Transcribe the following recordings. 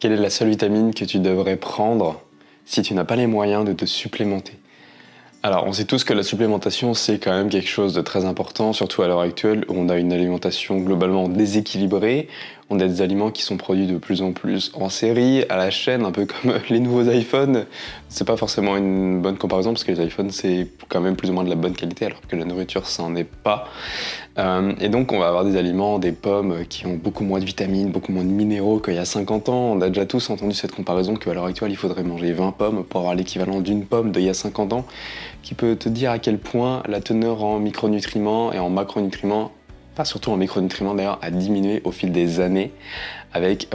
Quelle est la seule vitamine que tu devrais prendre si tu n'as pas les moyens de te supplémenter? Alors, on sait tous que la supplémentation, c'est quand même quelque chose de très important, surtout à l'heure actuelle où on a une alimentation globalement déséquilibrée. On a des aliments qui sont produits de plus en plus en série, à la chaîne, un peu comme les nouveaux iPhones. C'est pas forcément une bonne comparaison parce que les iPhones, c'est quand même plus ou moins de la bonne qualité, alors que la nourriture, ça n'en est pas. Et donc, on va avoir des aliments, des pommes qui ont beaucoup moins de vitamines, beaucoup moins de minéraux qu'il y a 50 ans. On a déjà tous entendu cette comparaison qu'à l'heure actuelle, il faudrait manger 20 pommes pour avoir l'équivalent d'une pomme d'il y a 50 ans, qui peut te dire à quel point la teneur en micronutriments et en macronutriments, pas surtout en micronutriments d'ailleurs, a diminué au fil des années avec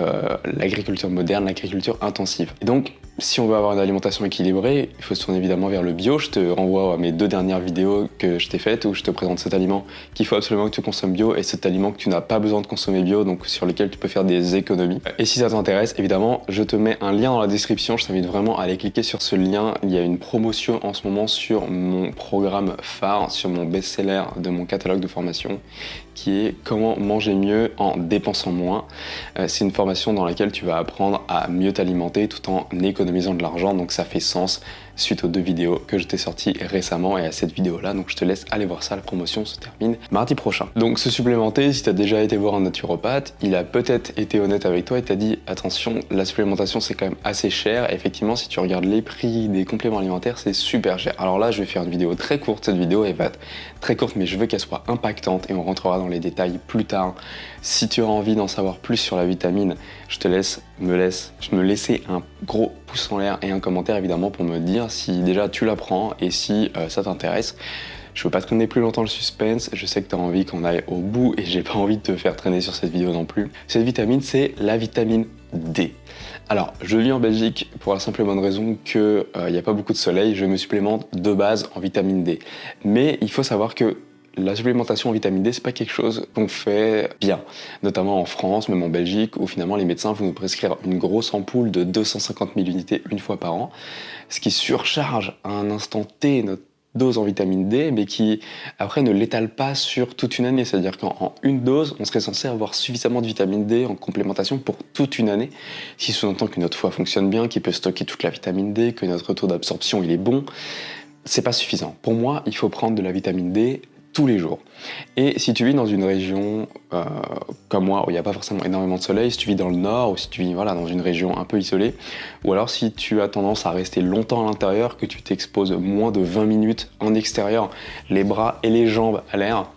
l'agriculture moderne, l'agriculture intensive. Et donc, si on veut avoir une alimentation équilibrée, il faut se tourner évidemment vers le bio. Je te renvoie à mes 2 dernières vidéos que je t'ai faites où je te présente cet aliment qu'il faut absolument que tu consommes bio et cet aliment que tu n'as pas besoin de consommer bio, donc sur lequel tu peux faire des économies. Et si ça t'intéresse, évidemment, je te mets un lien dans la description. Je t'invite vraiment à aller cliquer sur ce lien. Il y a une promotion en ce moment sur mon programme phare, sur mon best-seller de mon catalogue de formation, qui est Comment manger mieux en dépensant moins. C'est une formation dans laquelle tu vas apprendre à mieux t'alimenter tout en économisant de l'argent, donc ça fait sens suite aux 2 vidéos que je t'ai sorties récemment et à cette vidéo-là. Donc je te laisse aller voir ça, la promotion se termine mardi prochain. Donc se supplémenter, si tu as déjà été voir un naturopathe, il a peut-être été honnête avec toi et t'a dit attention, la supplémentation c'est quand même assez cher. Et effectivement, si tu regardes les prix des compléments alimentaires, c'est super cher. Alors là, je vais faire une vidéo très courte. Cette vidéo elle va être très courte, mais je veux qu'elle soit impactante et on rentrera dans les détails plus tard. Si tu as envie d'en savoir plus sur la vitamine, je te laisse me laisser un gros pouce en l'air et un commentaire évidemment pour me dire si déjà tu la prends et si ça t'intéresse. Je veux pas traîner plus longtemps le suspense, je sais que tu as envie qu'on aille au bout et j'ai pas envie de te faire traîner sur cette vidéo non plus. Cette vitamine, c'est la vitamine D. Alors, je vis en Belgique pour la simple et bonne raison qu'il n'y a pas beaucoup de soleil, je me supplémente de base en vitamine D. Mais il faut savoir que la supplémentation en vitamine D, c'est pas quelque chose qu'on fait bien, notamment en France, même en Belgique, où finalement les médecins vont nous prescrire une grosse ampoule de 250 000 unités une fois par an, ce qui surcharge à un instant T notre dose en vitamine D, mais qui après ne l'étale pas sur toute une année. C'est-à-dire qu'en une dose, on serait censé avoir suffisamment de vitamine D en complémentation pour toute une année, ce qui sous-entend que notre foie fonctionne bien, qu'il peut stocker toute la vitamine D, que notre taux d'absorption il est bon. C'est pas suffisant. Pour moi, il faut prendre de la vitamine D tous les jours. Et si tu vis dans une région comme moi, où il n'y a pas forcément énormément de soleil, si tu vis dans le nord, ou si tu vis dans une région un peu isolée, ou alors si tu as tendance à rester longtemps à l'intérieur, que tu t'exposes moins de 20 minutes en extérieur, les bras et les jambes à l'air,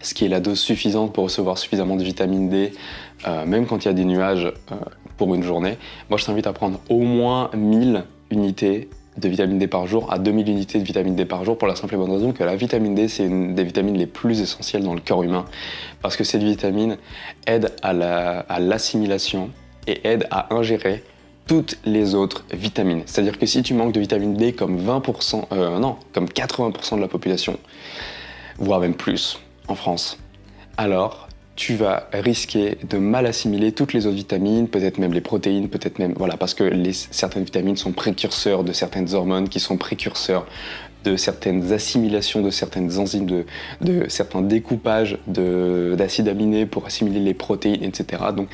ce qui est la dose suffisante pour recevoir suffisamment de vitamine D, même quand il y a des nuages pour une journée, moi je t'invite à prendre au moins 1000 unités de vitamine D par jour à 2000 unités de vitamine D par jour pour la simple et bonne raison que la vitamine D, c'est une des vitamines les plus essentielles dans le corps humain parce que cette vitamine aide à l'assimilation et aide à ingérer toutes les autres vitamines. C'est-à-dire que si tu manques de vitamine D comme 80% de la population, voire même plus en France, alors tu vas risquer de mal assimiler toutes les autres vitamines, peut-être même les protéines, peut-être même, voilà, parce que certaines vitamines sont précurseurs de certaines hormones qui sont précurseurs de certaines assimilations, de certaines enzymes, de certains découpages d'acides aminés pour assimiler les protéines, etc. Donc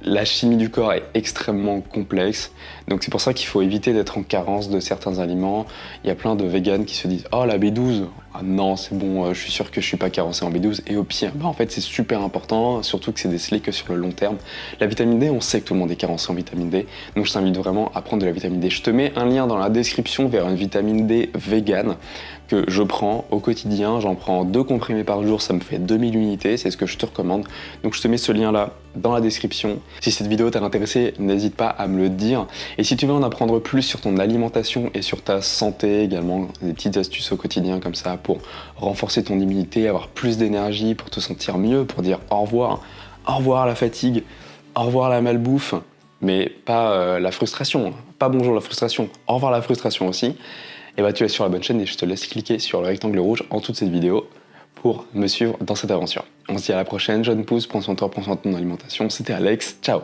la chimie du corps est extrêmement complexe, donc c'est pour ça qu'il faut éviter d'être en carence de certains aliments. Il y a plein de véganes qui se disent « Oh, la B12 !» Ah non, c'est bon, je suis sûr que je suis pas carencé en B12. Et au pire, en fait, c'est super important, surtout que c'est décelé que sur le long terme. La vitamine D, on sait que tout le monde est carencé en vitamine D, donc je t'invite vraiment à prendre de la vitamine D. Je te mets un lien dans la description vers une vitamine D végane que je prends au quotidien. J'en prends 2 comprimés par jour, ça me fait 2000 unités, c'est ce que je te recommande. Donc je te mets ce lien-là dans la description. Si cette vidéo t'a intéressé, n'hésite pas à me le dire. Et si tu veux en apprendre plus sur ton alimentation et sur ta santé également, des petites astuces au quotidien comme ça pour renforcer ton immunité, avoir plus d'énergie, pour te sentir mieux, pour dire au revoir à la fatigue, au revoir à la malbouffe, mais pas la frustration, pas bonjour la frustration, au revoir la frustration aussi, et bah tu es sur la bonne chaîne et je te laisse cliquer sur le rectangle rouge en dessous de cette vidéo pour me suivre dans cette aventure. On se dit à la prochaine, jeune pouce, prends soin de toi, prends soin de ton alimentation, c'était Alex, ciao.